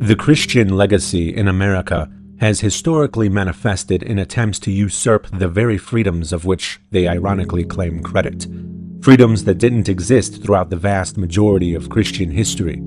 The Christian legacy in America has historically manifested in attempts to usurp the very freedoms of which they ironically claim credit. Freedoms that didn't exist throughout the vast majority of Christian history.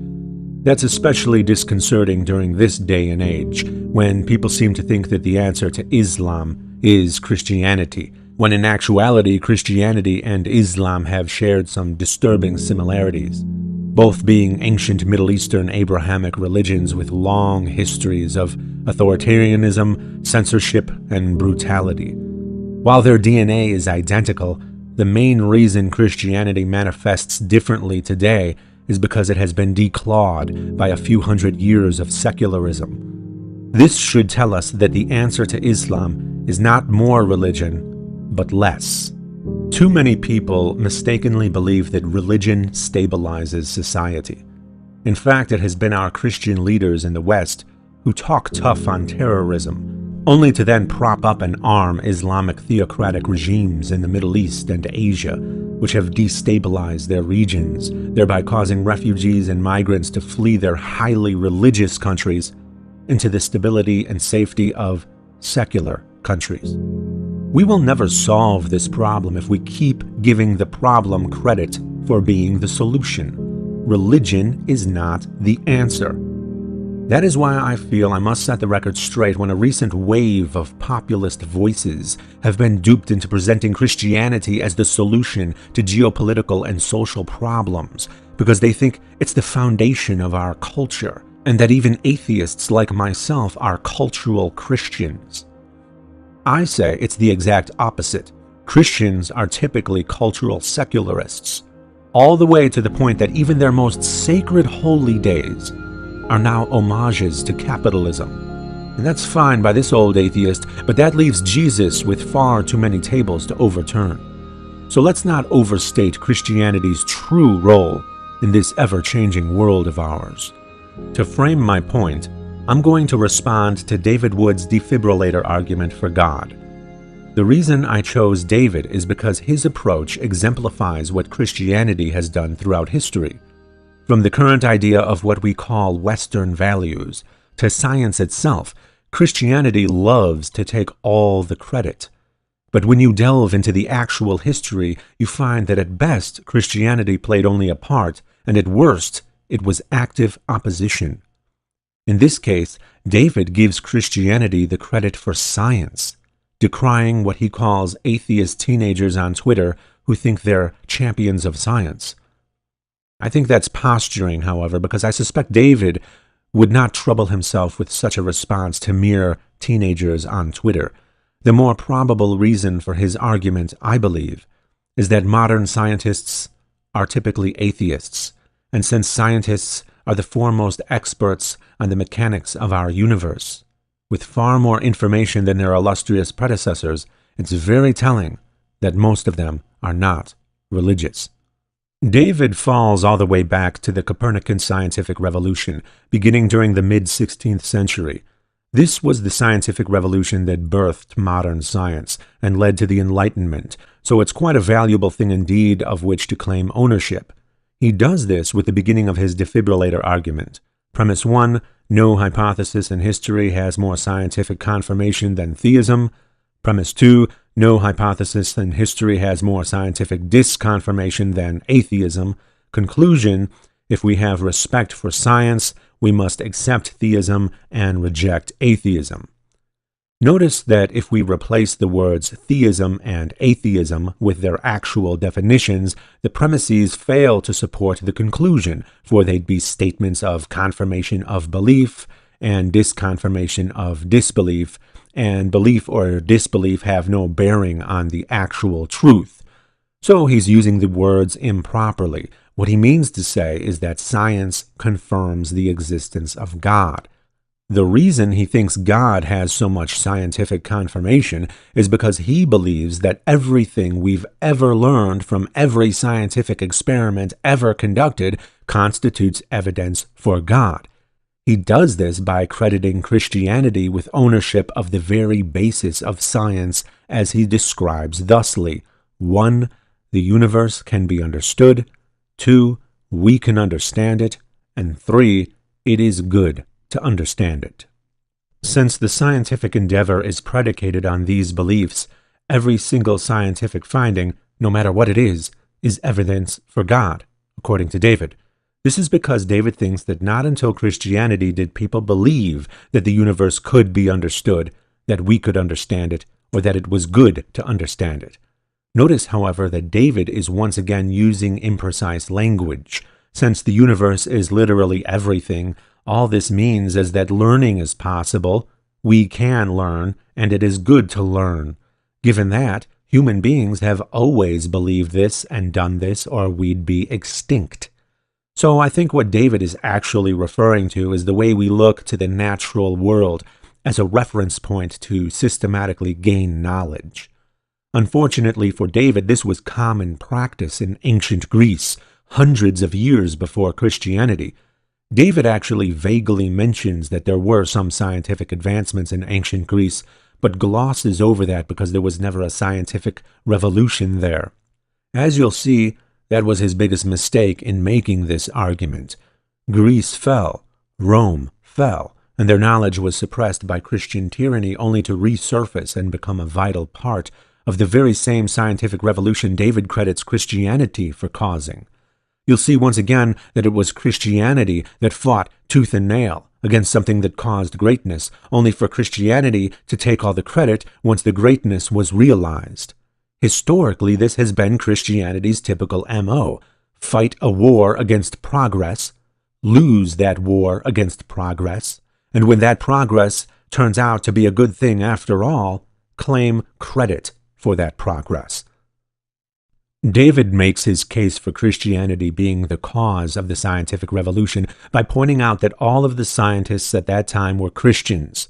That's especially disconcerting during this day and age, when people seem to think that the answer to Islam is Christianity, when in actuality Christianity and Islam have shared some disturbing similarities, both being ancient Middle Eastern Abrahamic religions with long histories of authoritarianism, censorship, and brutality. While their DNA is identical, the main reason Christianity manifests differently today is because it has been declawed by a few hundred years of secularism. This should tell us that the answer to Islam is not more religion, but less. Too many people mistakenly believe that religion stabilizes society. In fact, it has been our Christian leaders in the West who talk tough on terrorism, only to then prop up and arm Islamic theocratic regimes in the Middle East and Asia, which have destabilized their regions, thereby causing refugees and migrants to flee their highly religious countries into the stability and safety of secular countries. We will never solve this problem if we keep giving the problem credit for being the solution. Religion is not the answer. That is why I feel I must set the record straight when a recent wave of populist voices have been duped into presenting Christianity as the solution to geopolitical and social problems, because they think it's the foundation of our culture, and that even atheists like myself are cultural Christians. I say it's the exact opposite. Christians are typically cultural secularists, all the way to the point that even their most sacred holy days are now homages to capitalism. And that's fine by this old atheist, but that leaves Jesus with far too many tables to overturn. So let's not overstate Christianity's true role in this ever-changing world of ours. To frame my point, I'm going to respond to David Wood's defibrillator argument for God. The reason I chose David is because his approach exemplifies what Christianity has done throughout history. From the current idea of what we call Western values to science itself, Christianity loves to take all the credit. But when you delve into the actual history, you find that at best, Christianity played only a part, and at worst, it was active opposition. In this case, David gives Christianity the credit for science, decrying what he calls atheist teenagers on Twitter who think they're champions of science. I think that's posturing, however, because I suspect David would not trouble himself with such a response to mere teenagers on Twitter. The more probable reason for his argument, I believe, is that modern scientists are typically atheists, and since scientists are the foremost experts on the mechanics of our universe, with far more information than their illustrious predecessors, it's very telling that most of them are not religious. David falls all the way back to the Copernican scientific revolution, beginning during the mid-16th century. This was the scientific revolution that birthed modern science and led to the Enlightenment, so it's quite a valuable thing indeed of which to claim ownership. He does this with the beginning of his defibrillator argument. Premise 1, no hypothesis in history has more scientific confirmation than theism. Premise 2, no hypothesis in history has more scientific disconfirmation than atheism. Conclusion, if we have respect for science, we must accept theism and reject atheism. Notice that if we replace the words theism and atheism with their actual definitions, the premises fail to support the conclusion, for they'd be statements of confirmation of belief and disconfirmation of disbelief, and belief or disbelief have no bearing on the actual truth. So he's using the words improperly. What he means to say is that science confirms the existence of God. The reason he thinks God has so much scientific confirmation is because he believes that everything we've ever learned from every scientific experiment ever conducted constitutes evidence for God. He does this by crediting Christianity with ownership of the very basis of science, as he describes thusly: 1. The universe can be understood. 2. We can understand it. And 3. It is good. to understand it. Since the scientific endeavor is predicated on these beliefs, every single scientific finding, no matter what it is evidence for God, according to David. This is because David thinks that not until Christianity did people believe that the universe could be understood, that we could understand it, or that it was good to understand it. Notice, however, that David is once again using imprecise language. Since the universe is literally everything, all this means is that learning is possible, we can learn, and it is good to learn. Given that, human beings have always believed this and done this, or we'd be extinct. So I think what David is actually referring to is the way we look to the natural world as a reference point to systematically gain knowledge. Unfortunately for David, this was common practice in ancient Greece, hundreds of years before Christianity. David actually vaguely mentions that there were some scientific advancements in ancient Greece, but glosses over that because there was never a scientific revolution there. As you'll see, that was his biggest mistake in making this argument. Greece fell, Rome fell, and their knowledge was suppressed by Christian tyranny only to resurface and become a vital part of the very same scientific revolution David credits Christianity for causing. You'll see once again that it was Christianity that fought tooth and nail against something that caused greatness, only for Christianity to take all the credit once the greatness was realized. Historically, this has been Christianity's typical MO. Fight a war against progress, lose that war against progress, and when that progress turns out to be a good thing after all, claim credit for that progress. David makes his case for Christianity being the cause of the scientific revolution by pointing out that all of the scientists at that time were Christians,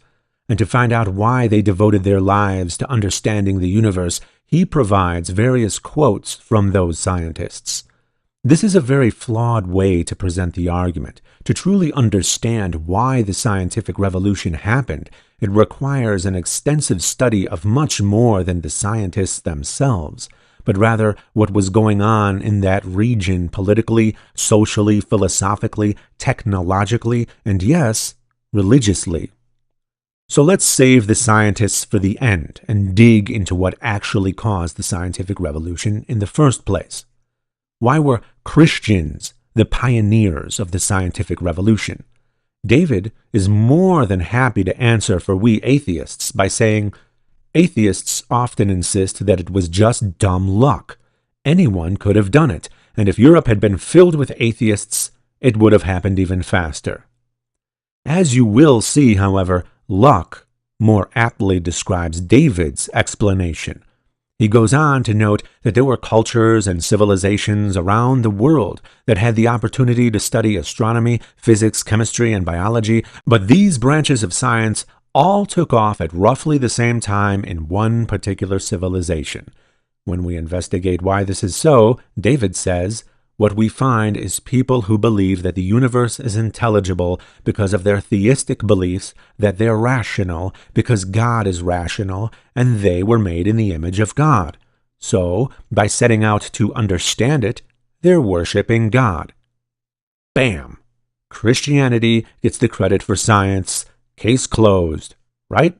and to find out why they devoted their lives to understanding the universe, he provides various quotes from those scientists. This is a very flawed way to present the argument. To truly understand why the scientific revolution happened, it requires an extensive study of much more than the scientists themselves, but rather what was going on in that region politically, socially, philosophically, technologically, and yes, religiously. So let's save the scientists for the end and dig into what actually caused the scientific revolution in the first place. Why were Christians the pioneers of the scientific revolution? David is more than happy to answer for we atheists by saying, atheists often insist that it was just dumb luck. Anyone could have done it, and if Europe had been filled with atheists, it would have happened even faster. As you will see, however, luck more aptly describes David's explanation. He goes on to note that there were cultures and civilizations around the world that had the opportunity to study astronomy, physics, chemistry, and biology, but these branches of science all took off at roughly the same time in one particular civilization. When we investigate why this is so, David says, what we find is people who believe that the universe is intelligible because of their theistic beliefs, that they're rational because God is rational, and they were made in the image of God. So, by setting out to understand it, they're worshiping God. Bam! Christianity gets the credit for science. Case closed, right?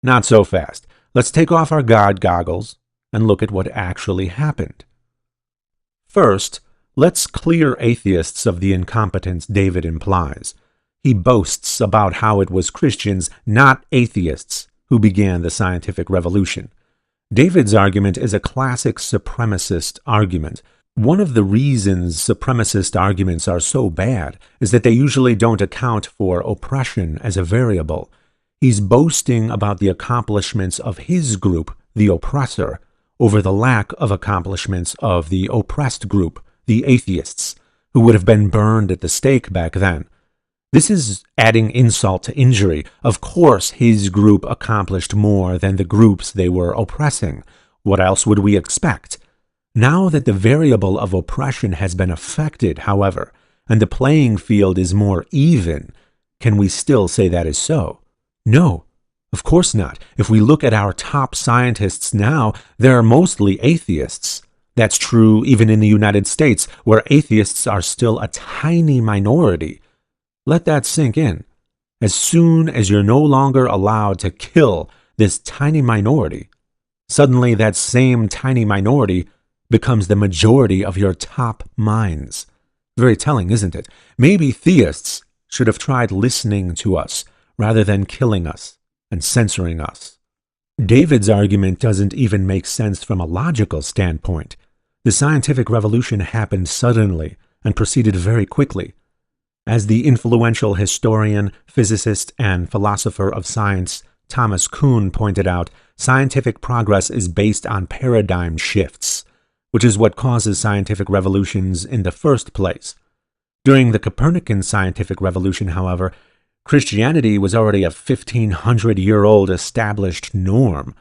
Not so fast. Let's take off our God goggles and look at what actually happened. First, let's clear atheists of the incompetence David implies. He boasts about how it was Christians, not atheists, who began the scientific revolution. David's argument is a classic supremacist argument. One of the reasons supremacist arguments are so bad is that they usually don't account for oppression as a variable. He's boasting about the accomplishments of his group, the oppressor, over the lack of accomplishments of the oppressed group, the atheists, who would have been burned at the stake back then. This is adding insult to injury. Of course, his group accomplished more than the groups they were oppressing. What else would we expect? Now that the variable of oppression has been affected, however, and the playing field is more even, can we still say that is so? No. Of course not. If we look at our top scientists now, they're mostly atheists. That's true even in the United States, where atheists are still a tiny minority. Let that sink in. As soon as you're no longer allowed to kill this tiny minority, suddenly that same tiny minority becomes the majority of your top minds. Very telling, isn't it? Maybe theists should have tried listening to us rather than killing us and censoring us. David's argument doesn't even make sense from a logical standpoint. The scientific revolution happened suddenly and proceeded very quickly. As the influential historian, physicist, and philosopher of science Thomas Kuhn pointed out, scientific progress is based on paradigm shifts, which is what causes scientific revolutions in the first place. During the Copernican scientific revolution, however, Christianity was already a 1,500-year-old established norm.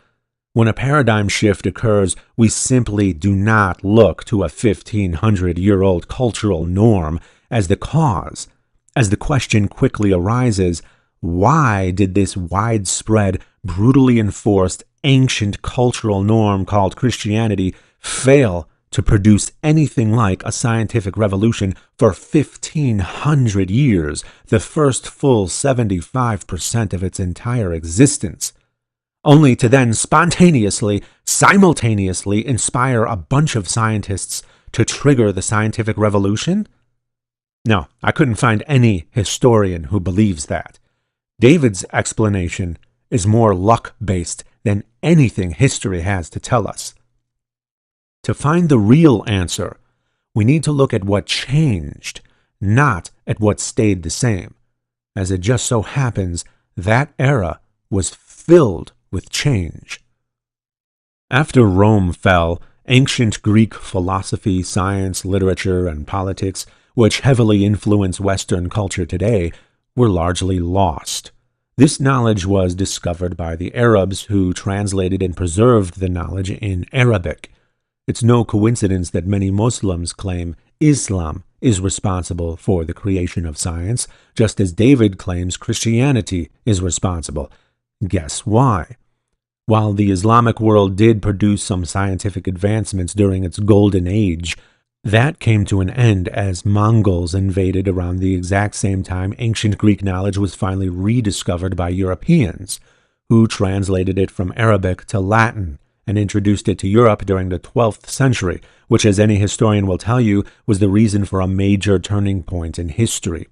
When a paradigm shift occurs, we simply do not look to a 1,500-year-old cultural norm as the cause, as the question quickly arises, why did this widespread, brutally enforced, ancient cultural norm called Christianity fail to produce anything like a scientific revolution for 1,500 years, the first full 75% of its entire existence, only to then spontaneously, simultaneously inspire a bunch of scientists to trigger the scientific revolution? No, I couldn't find any historian who believes that. David's explanation is more luck-based than anything history has to tell us. To find the real answer, we need to look at what changed, not at what stayed the same. As it just so happens, that era was filled with change. After Rome fell, ancient Greek philosophy, science, literature, and politics, which heavily influence Western culture today, were largely lost. This knowledge was discovered by the Arabs, who translated and preserved the knowledge in Arabic. It's no coincidence that many Muslims claim Islam is responsible for the creation of science, just as David claims Christianity is responsible. Guess why? While the Islamic world did produce some scientific advancements during its golden age, that came to an end as Mongols invaded around the exact same time ancient Greek knowledge was finally rediscovered by Europeans, who translated it from Arabic to Latin and introduced it to Europe during the 12th century, which, as any historian will tell you, was the reason for a major turning point in history.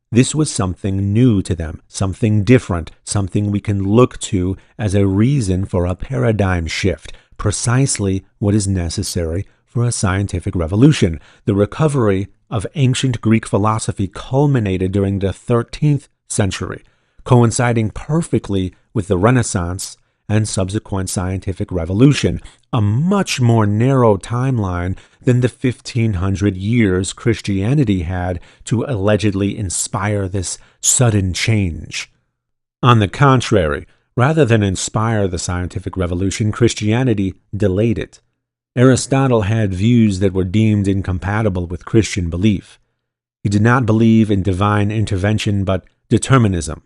This was something new to them, something different, something we can look to as a reason for a paradigm shift, precisely what is necessary for a scientific revolution. The recovery of ancient Greek philosophy culminated during the 13th century, coinciding perfectly with the Renaissance and subsequent scientific revolution, a much more narrow timeline than the 1,500 years Christianity had to allegedly inspire this sudden change. On the contrary, rather than inspire the scientific revolution, Christianity delayed it. Aristotle had views that were deemed incompatible with Christian belief. He did not believe in divine intervention but determinism.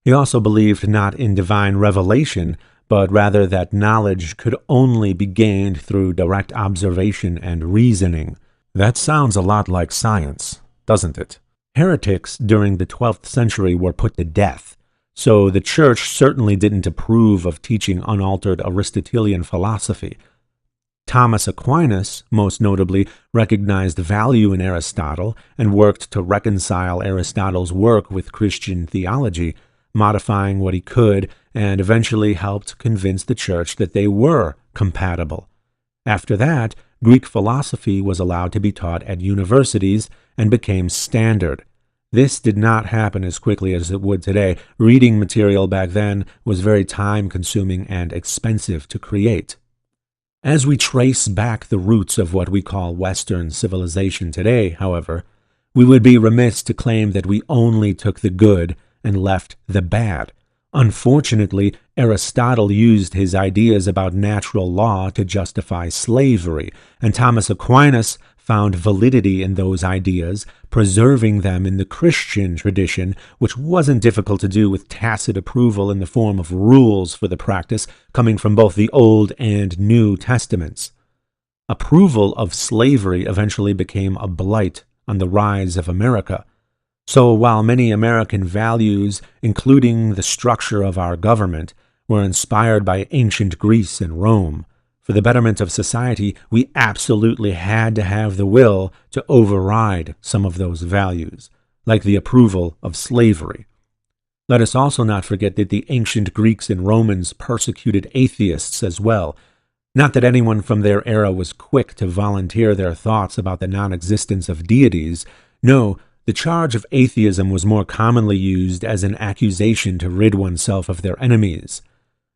He also believed not in divine revelation, but rather that knowledge could only be gained through direct observation and reasoning. That sounds a lot like science, doesn't it? Heretics during the 12th century were put to death, so the Church certainly didn't approve of teaching unaltered Aristotelian philosophy. Thomas Aquinas, most notably, recognized value in Aristotle and worked to reconcile Aristotle's work with Christian theology, modifying what he could, and eventually helped convince the Church that they were compatible. After that, Greek philosophy was allowed to be taught at universities and became standard. This did not happen as quickly as it would today. Reading material back then was very time-consuming and expensive to create. As we trace back the roots of what we call Western civilization today, however, we would be remiss to claim that we only took the good and left the bad. Unfortunately, Aristotle used his ideas about natural law to justify slavery, and Thomas Aquinas found validity in those ideas, preserving them in the Christian tradition, which wasn't difficult to do with tacit approval in the form of rules for the practice coming from both the Old and New Testaments. Approval of slavery eventually became a blight on the rise of America. So while many American values, including the structure of our government, were inspired by ancient Greece and Rome, for the betterment of society, we absolutely had to have the will to override some of those values, like the approval of slavery. Let us also not forget that the ancient Greeks and Romans persecuted atheists as well. Not that anyone from their era was quick to volunteer their thoughts about the non-existence of deities. No, the charge of atheism was more commonly used as an accusation to rid oneself of their enemies.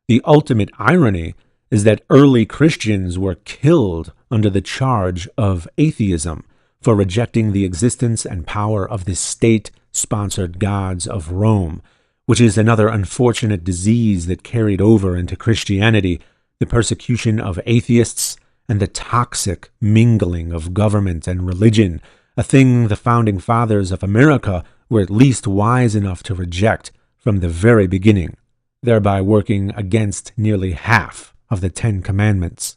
The ultimate irony is that early Christians were killed under the charge of atheism for rejecting the existence and power of the state-sponsored gods of Rome, which is another unfortunate disease that carried over into Christianity, the persecution of atheists and the toxic mingling of government and religion, a thing the founding fathers of America were at least wise enough to reject from the very beginning, thereby working against nearly half of the Ten Commandments.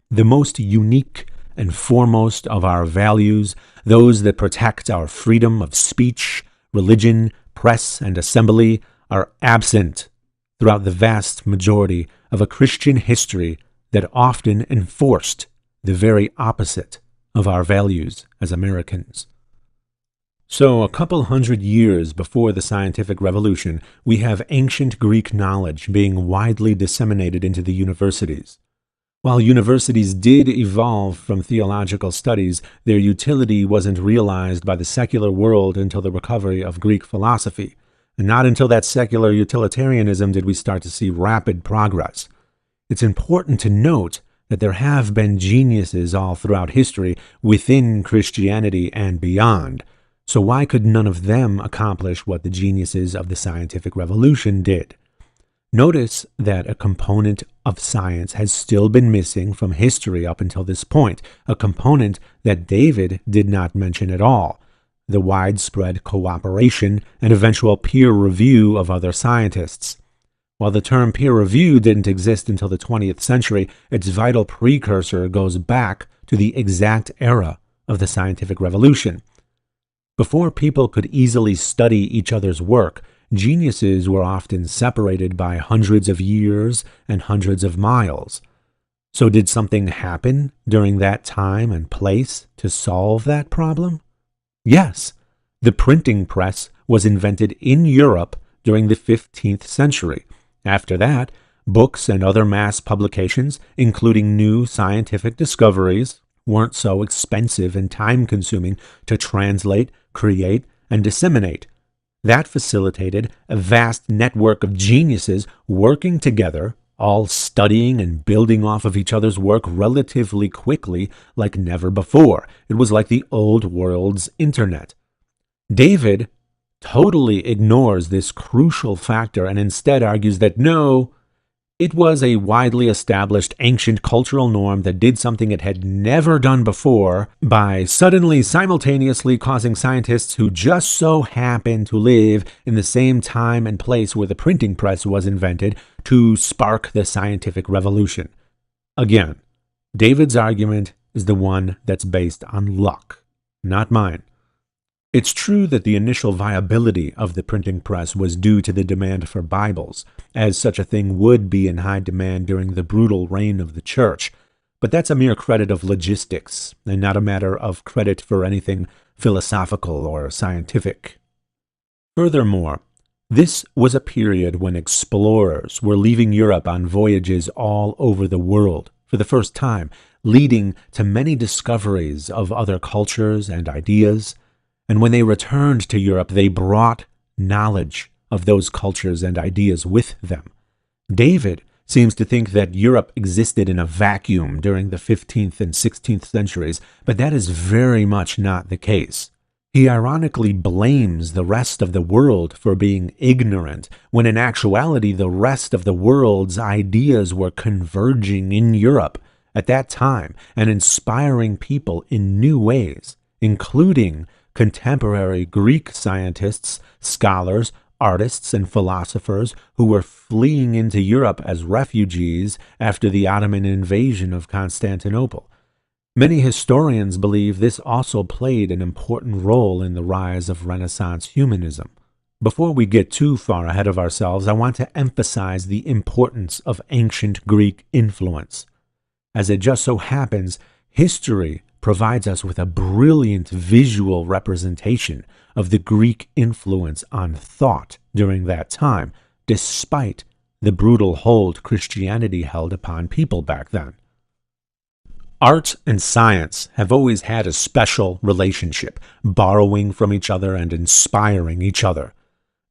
The most unique and foremost of our values, those that protect our freedom of speech, religion, press, and assembly, are absent throughout the vast majority of a Christian history that often enforced the very opposite of our values as Americans. So, a couple hundred years before the scientific revolution, we have ancient Greek knowledge being widely disseminated into the universities. While universities did evolve from theological studies, their utility wasn't realized by the secular world until the recovery of Greek philosophy, and not until that secular utilitarianism did we start to see rapid progress. It's important to note that there have been geniuses all throughout history within Christianity and beyond. So why could none of them accomplish what the geniuses of the scientific revolution did? Notice that a component of science has still been missing from history up until this point, a component that David did not mention at all: the widespread cooperation and eventual peer review of other scientists. While the term peer review didn't exist until the 20th century, its vital precursor goes back to the exact era of the scientific revolution. Before people could easily study each other's work, geniuses were often separated by hundreds of years and hundreds of miles. So did something happen during that time and place to solve that problem? Yes, the printing press was invented in Europe during the 15th century. After that, books and other mass publications, including new scientific discoveries, weren't so expensive and time-consuming to translate, create, and disseminate. That facilitated a vast network of geniuses working together, all studying and building off of each other's work relatively quickly like never before. It was like the old world's internet. David totally ignores this crucial factor and instead argues that no, it was a widely established ancient cultural norm that did something it had never done before by suddenly simultaneously causing scientists who just so happened to live in the same time and place where the printing press was invented to spark the scientific revolution. Again, David's argument is the one that's based on luck, not mine. It's true that the initial viability of the printing press was due to the demand for Bibles, as such a thing would be in high demand during the brutal reign of the Church, but that's a mere credit of logistics, and not a matter of credit for anything philosophical or scientific. Furthermore, this was a period when explorers were leaving Europe on voyages all over the world for the first time, leading to many discoveries of other cultures and ideas. And when they returned to Europe, they brought knowledge of those cultures and ideas with them. David seems to think that Europe existed in a vacuum during the 15th and 16th centuries, but that is very much not the case. He ironically blames the rest of the world for being ignorant, when in actuality the rest of the world's ideas were converging in Europe at that time and inspiring people in new ways, including contemporary Greek scientists, scholars, artists, and philosophers who were fleeing into Europe as refugees after the Ottoman invasion of Constantinople. Many historians believe this also played an important role in the rise of Renaissance humanism. Before we get too far ahead of ourselves, I want to emphasize the importance of ancient Greek influence. As it just so happens, history provides us with a brilliant visual representation of the Greek influence on thought during that time, despite the brutal hold Christianity held upon people back then. Art and science have always had a special relationship, borrowing from each other and inspiring each other.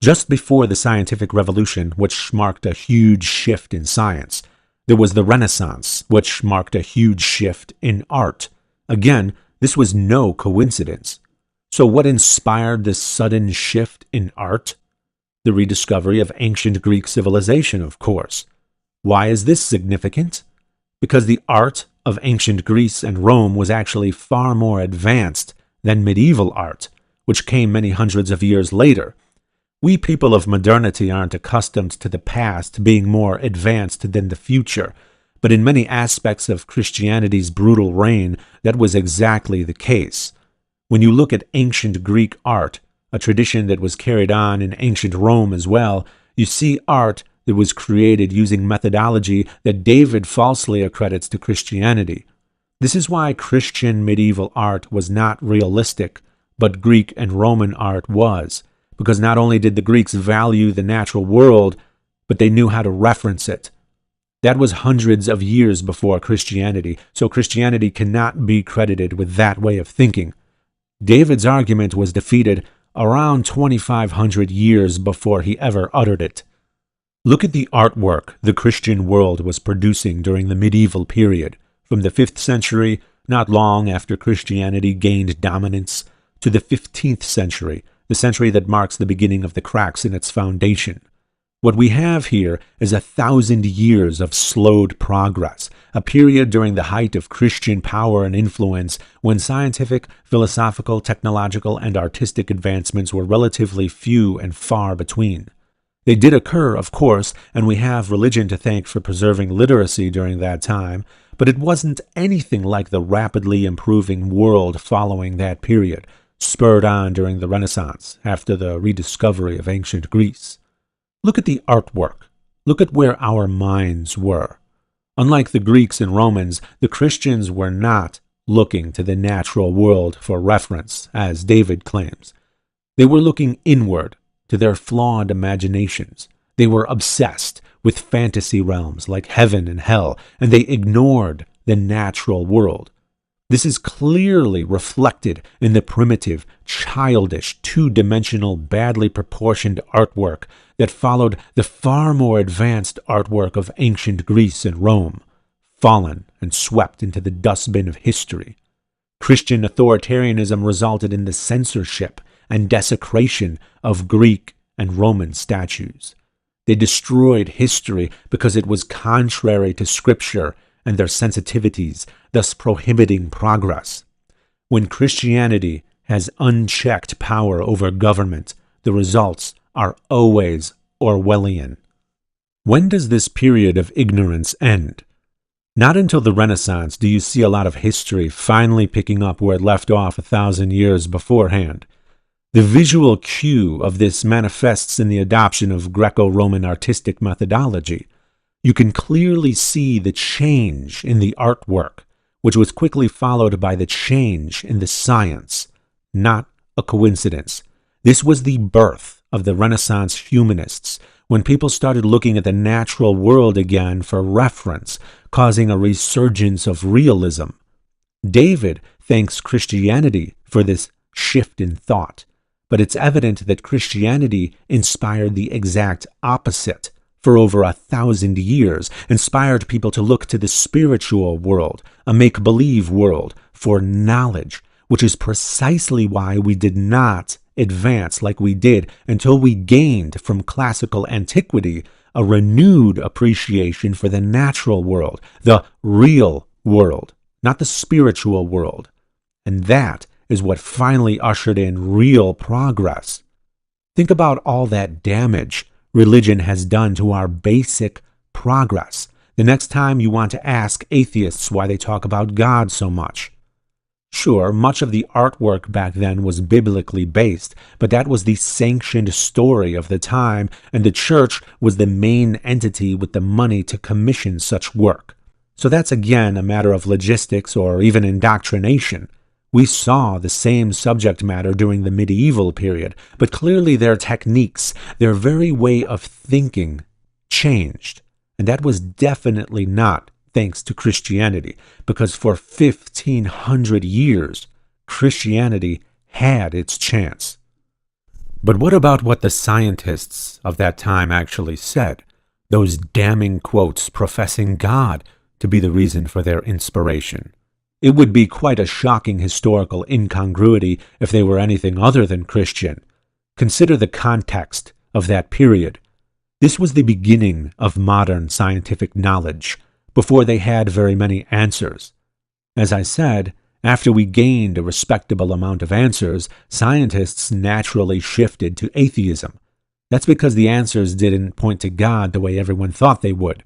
Just before the scientific revolution, which marked a huge shift in science, there was the Renaissance, which marked a huge shift in art. Again, this was no coincidence. So what inspired this sudden shift in art? The rediscovery of ancient Greek civilization, of course. Why is this significant? Because the art of ancient Greece and Rome was actually far more advanced than medieval art, which came many hundreds of years later. We people of modernity aren't accustomed to the past being more advanced than the future, but in many aspects of Christianity's brutal reign, that was exactly the case. When you look at ancient Greek art, a tradition that was carried on in ancient Rome as well, you see art that was created using methodology that David falsely accredits to Christianity. This is why Christian medieval art was not realistic, but Greek and Roman art was, because not only did the Greeks value the natural world, but they knew how to reference it. That was hundreds of years before Christianity, so Christianity cannot be credited with that way of thinking. David's argument was defeated around 2,500 years before he ever uttered it. Look at the artwork the Christian world was producing during the medieval period, from the 5th century, not long after Christianity gained dominance, to the 15th century, the century that marks the beginning of the cracks in its foundation. What we have here is 1,000 years of slowed progress, a period during the height of Christian power and influence when scientific, philosophical, technological, and artistic advancements were relatively few and far between. They did occur, of course, and we have religion to thank for preserving literacy during that time, but it wasn't anything like the rapidly improving world following that period, spurred on during the Renaissance after the rediscovery of ancient Greece. Look at the artwork. Look at where our minds were. Unlike the Greeks and Romans, the Christians were not looking to the natural world for reference, as David claims. They were looking inward to their flawed imaginations. They were obsessed with fantasy realms like heaven and hell, and they ignored the natural world. This is clearly reflected in the primitive, childish, two-dimensional, badly proportioned artwork that followed the far more advanced artwork of ancient Greece and Rome, fallen and swept into the dustbin of history. Christian authoritarianism resulted in the censorship and desecration of Greek and Roman statues. They destroyed history because it was contrary to Scripture and their sensitivities, thus prohibiting progress. When Christianity has unchecked power over government, the results are always Orwellian. When does this period of ignorance end? Not until the Renaissance do you see a lot of history finally picking up where it left off 1,000 years beforehand. The visual cue of this manifests in the adoption of Greco-Roman artistic methodology. You can clearly see the change in the artwork, which was quickly followed by the change in the science. Not a coincidence. This was the birth of the Renaissance humanists, when people started looking at the natural world again for reference, causing a resurgence of realism. David thanks Christianity for this shift in thought, but it's evident that Christianity inspired the exact opposite. For over 1,000 years, inspired people to look to the spiritual world, a make-believe world, for knowledge, which is precisely why we did not advance like we did until we gained from classical antiquity a renewed appreciation for the natural world, the real world, not the spiritual world. And that is what finally ushered in real progress. Think about all that damage religion has done to our basic progress. The next time you want to ask atheists why they talk about God so much, Sure, much of the artwork back then was biblically based, but that was the sanctioned story of the time, and the church was the main entity with the money to commission such work. So that's again a matter of logistics or even indoctrination. We saw the same subject matter during the medieval period, but clearly their techniques, their very way of thinking, changed. And that was definitely not thanks to Christianity, because for 1,500 years, Christianity had its chance. But what about what the scientists of that time actually said? Those damning quotes professing God to be the reason for their inspiration. It would be quite a shocking historical incongruity if they were anything other than Christian. Consider the context of that period. This was the beginning of modern scientific knowledge, before they had very many answers. As I said, after we gained a respectable amount of answers, scientists naturally shifted to atheism. That's because the answers didn't point to God the way everyone thought they would.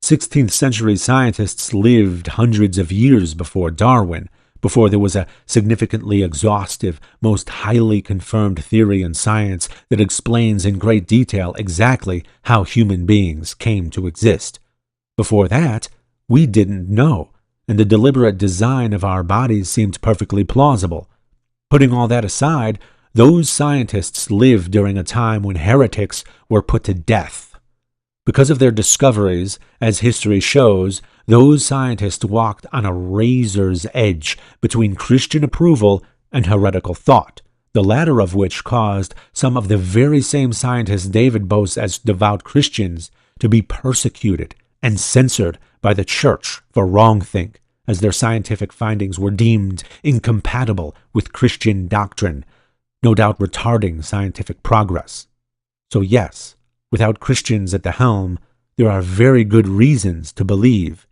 16th century scientists lived hundreds of years before Darwin, before there was a significantly exhaustive, most highly confirmed theory in science that explains in great detail exactly how human beings came to exist. Before that, we didn't know, and the deliberate design of our bodies seemed perfectly plausible. Putting all that aside, those scientists lived during a time when heretics were put to death. Because of their discoveries, as history shows, those scientists walked on a razor's edge between Christian approval and heretical thought, the latter of which caused some of the very same scientists David boasts as devout Christians to be persecuted and censored by the church for wrongthink, as their scientific findings were deemed incompatible with Christian doctrine, no doubt retarding scientific progress. So yes, without Christians at the helm, there are very good reasons to believe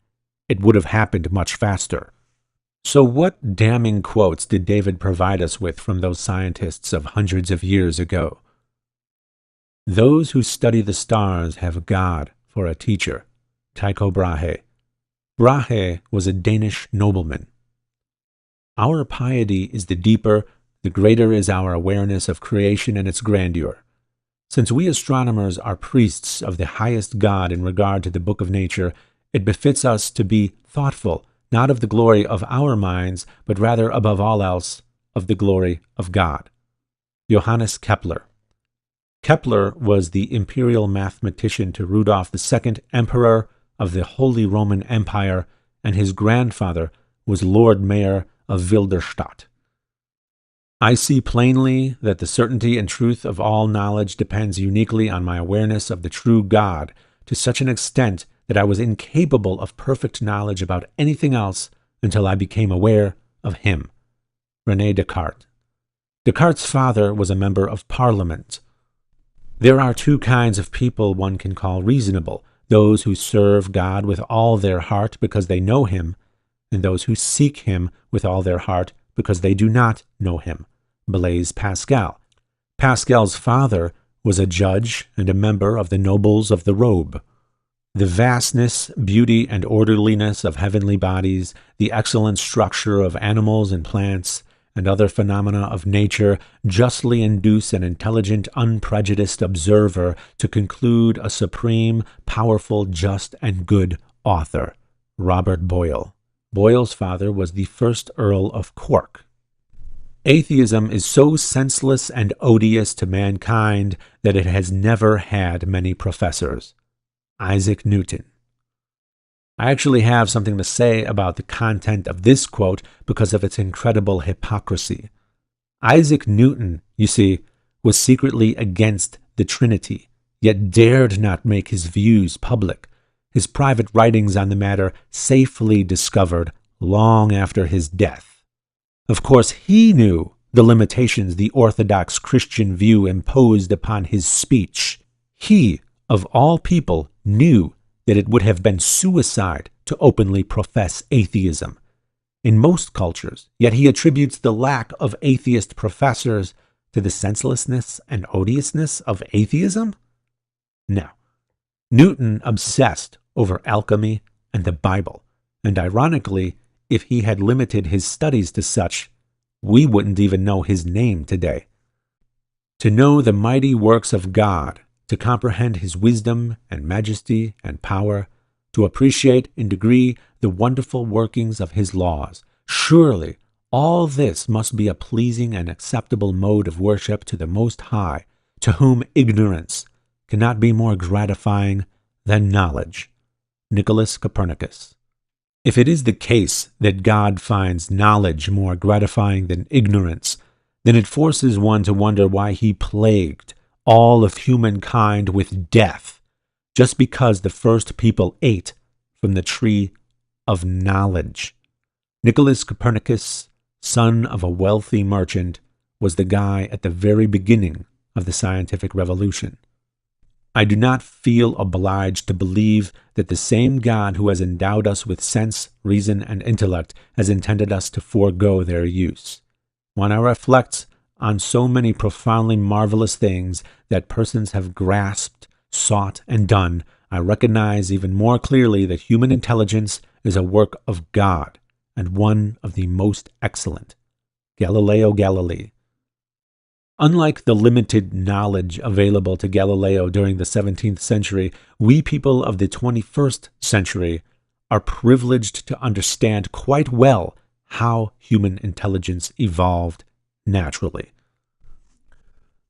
it would have happened much faster. So what damning quotes did David provide us with from those scientists of hundreds of years ago? Those who study the stars have God for a teacher. Tycho Brahe. Brahe was a Danish nobleman. Our piety is the deeper, the greater is our awareness of creation and its grandeur. Since we astronomers are priests of the highest God in regard to the book of nature, it befits us to be thoughtful, not of the glory of our minds, but rather, above all else, of the glory of God. Johannes Kepler. Kepler was the imperial mathematician to Rudolf II, Emperor of the Holy Roman Empire, and his grandfather was Lord Mayor of Wilderstadt. I see plainly that the certainty and truth of all knowledge depends uniquely on my awareness of the true God, to such an extent that I was incapable of perfect knowledge about anything else until I became aware of him. René Descartes. Descartes' father was a member of Parliament. There are two kinds of people one can call reasonable: those who serve God with all their heart because they know him, and those who seek him with all their heart because they do not know him. Blaise Pascal. Pascal's father was a judge and a member of the nobles of the robe. The vastness, beauty, and orderliness of heavenly bodies, the excellent structure of animals and plants, and other phenomena of nature justly induce an intelligent, unprejudiced observer to conclude a supreme, powerful, just, and good author. Robert Boyle. Boyle's father was the first Earl of Cork. Atheism is so senseless and odious to mankind that it has never had many professors. Isaac Newton. I actually have something to say about the content of this quote because of its incredible hypocrisy. Isaac Newton, you see, was secretly against the Trinity, yet dared not make his views public. His private writings on the matter safely discovered long after his death. Of course, he knew the limitations the orthodox Christian view imposed upon his speech. He, of all people, knew that it would have been suicide to openly profess atheism in most cultures, yet he attributes the lack of atheist professors to the senselessness and odiousness of atheism? No. Newton obsessed over alchemy and the Bible, and ironically, if he had limited his studies to such, we wouldn't even know his name today. To know the mighty works of God, to comprehend his wisdom and majesty and power, to appreciate in degree the wonderful workings of his laws, surely all this must be a pleasing and acceptable mode of worship to the Most High, to whom ignorance cannot be more gratifying than knowledge. Nicholas Copernicus. If it is the case that God finds knowledge more gratifying than ignorance, then it forces one to wonder why he plagued all of humankind with death, just because the first people ate from the tree of knowledge. Nicholas Copernicus, son of a wealthy merchant, was the guy at the very beginning of the scientific revolution. I do not feel obliged to believe that the same God who has endowed us with sense, reason, and intellect has intended us to forego their use. When I reflect on so many profoundly marvelous things that persons have grasped, sought, and done, I recognize even more clearly that human intelligence is a work of God, and one of the most excellent. Galileo Galilei. Unlike the limited knowledge available to Galileo during the 17th century, we people of the 21st century are privileged to understand quite well how human intelligence evolved naturally.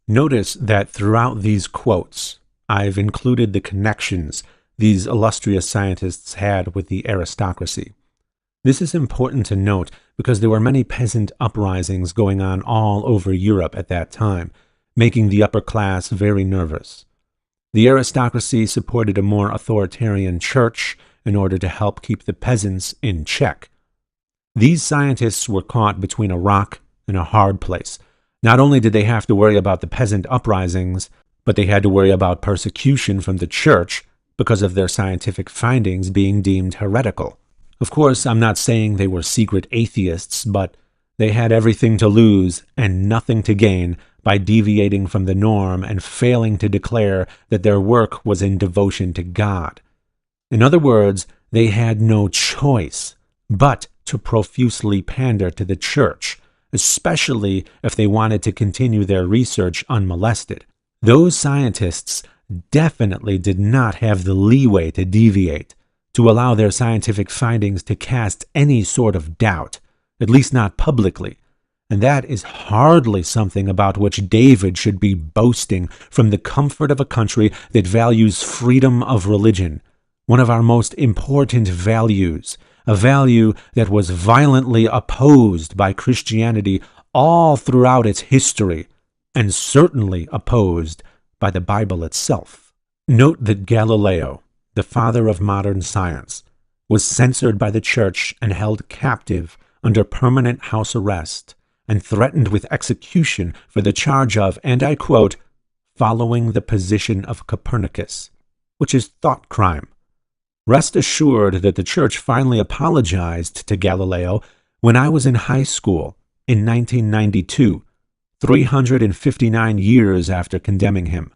Notice that throughout these quotes, I've included the connections these illustrious scientists had with the aristocracy. This is important to note because there were many peasant uprisings going on all over Europe at that time, making the upper class very nervous. The aristocracy supported a more authoritarian church in order to help keep the peasants in check. These scientists were caught between a rock and a hard place. Not only did they have to worry about the peasant uprisings, but they had to worry about persecution from the church because of their scientific findings being deemed heretical. Of course, I'm not saying they were secret atheists, but they had everything to lose and nothing to gain by deviating from the norm and failing to declare that their work was in devotion to God. In other words, they had no choice but to profusely pander to the church, especially if they wanted to continue their research unmolested. Those scientists definitely did not have the leeway to deviate, to allow their scientific findings to cast any sort of doubt, at least not publicly. And that is hardly something about which David should be boasting from the comfort of a country that values freedom of religion, one of our most important values, a value that was violently opposed by Christianity all throughout its history, and certainly opposed by the Bible itself. Note that Galileo, the father of modern science, was censored by the church and held captive under permanent house arrest and threatened with execution for the charge of, and I quote, following the position of Copernicus, which is thought crime. Rest assured that the church finally apologized to Galileo when I was in high school in 1992, 359 years after condemning him.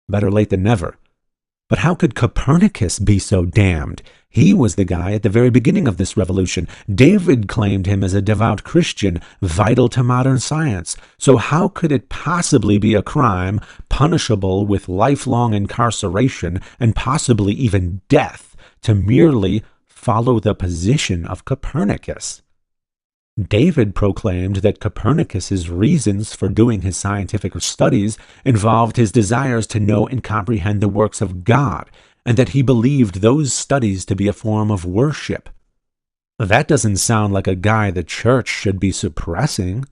Better late than never. But how could Copernicus be so damned? He was the guy at the very beginning of this revolution. David claimed him as a devout Christian, vital to modern science. So how could it possibly be a crime, punishable with lifelong incarceration and possibly even death, to merely follow the position of Copernicus? David proclaimed that Copernicus's reasons for doing his scientific studies involved his desires to know and comprehend the works of God, and that he believed those studies to be a form of worship. That doesn't sound like a guy the church should be suppressing.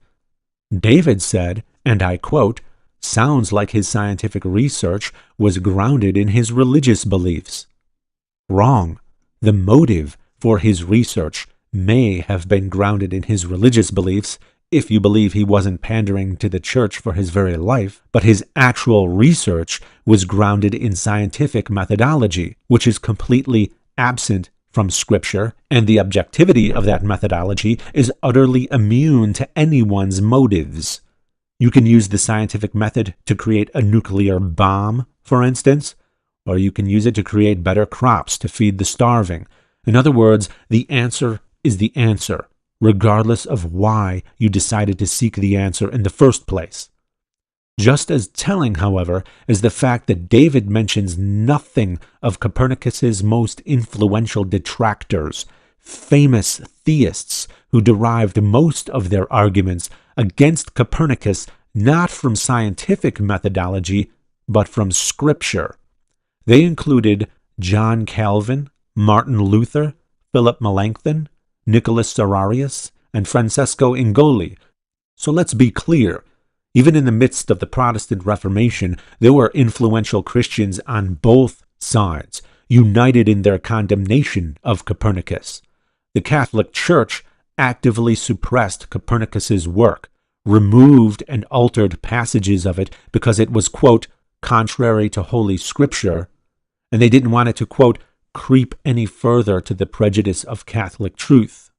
David said, and I quote, sounds like his scientific research was grounded in his religious beliefs. Wrong. The motive for his research may have been grounded in his religious beliefs, if you believe he wasn't pandering to the church for his very life, but his actual research was grounded in scientific methodology, which is completely absent from Scripture, and the objectivity of that methodology is utterly immune to anyone's motives. You can use the scientific method to create a nuclear bomb, for instance, or you can use it to create better crops to feed the starving. In other words, the answer is the answer, regardless of why you decided to seek the answer in the first place. Just as telling, however, is the fact that David mentions nothing of Copernicus's most influential detractors, famous theists who derived most of their arguments against Copernicus not from scientific methodology, but from Scripture. They included John Calvin, Martin Luther, Philip Melanchthon, Nicholas Serarius, and Francesco Ingoli. So let's be clear. Even in the midst of the Protestant Reformation, there were influential Christians on both sides, united in their condemnation of Copernicus. The Catholic Church actively suppressed Copernicus's work, removed and altered passages of it because it was, quote, contrary to Holy Scripture, and they didn't want it to, quote, creep any further to the prejudice of Catholic truth.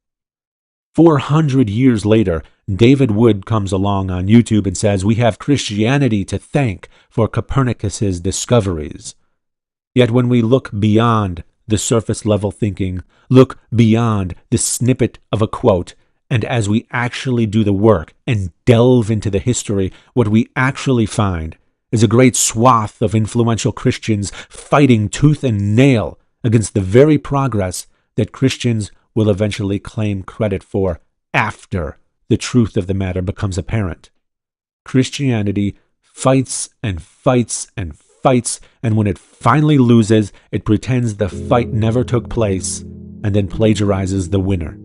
400 years later, David Wood comes along on YouTube and says, we have Christianity to thank for Copernicus's discoveries. Yet when we look beyond the surface-level thinking, look beyond the snippet of a quote, and as we actually do the work and delve into the history, what we actually find is a great swath of influential Christians fighting tooth and nail against the very progress that Christians will eventually claim credit for after the truth of the matter becomes apparent. Christianity fights and fights and fights, and when it finally loses, it pretends the fight never took place and then plagiarizes the winner.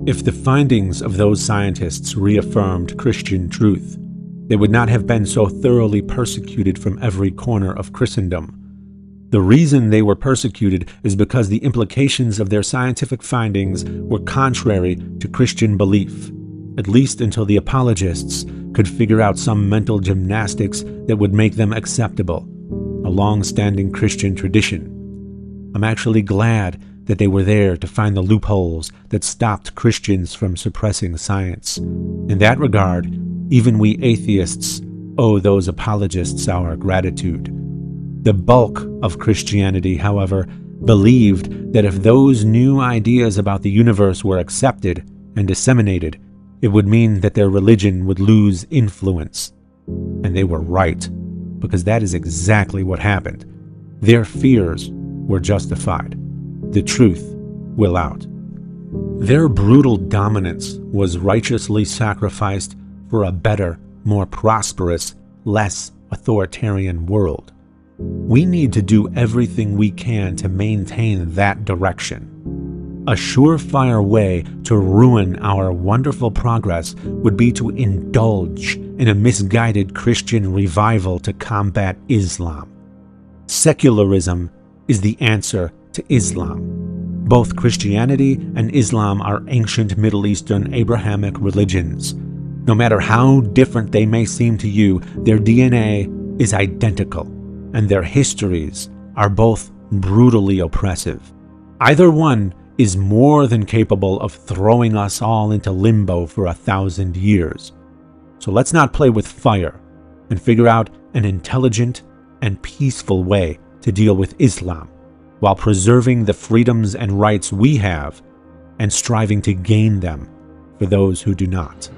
If the findings of those scientists reaffirmed Christian truth, they would not have been so thoroughly persecuted from every corner of Christendom. The reason they were persecuted is because the implications of their scientific findings were contrary to Christian belief, at least until the apologists could figure out some mental gymnastics that would make them acceptable, a long-standing Christian tradition. I'm actually glad that they were there to find the loopholes that stopped Christians from suppressing science. In that regard, even we atheists owe those apologists our gratitude. The bulk of Christianity, however, believed that if those new ideas about the universe were accepted and disseminated, it would mean that their religion would lose influence. And they were right, because that is exactly what happened. Their fears were justified. The truth will out. Their brutal dominance was righteously sacrificed for a better, more prosperous, less authoritarian world. We need to do everything we can to maintain that direction. A surefire way to ruin our wonderful progress would be to indulge in a misguided Christian revival to combat Islam. Secularism is the answer to Islam. Both Christianity and Islam are ancient Middle Eastern Abrahamic religions. No matter how different they may seem to you, their DNA is identical, and their histories are both brutally oppressive. Either one is more than capable of throwing us all into limbo for 1,000 years. So let's not play with fire and figure out an intelligent and peaceful way to deal with Islam while preserving the freedoms and rights we have and striving to gain them for those who do not.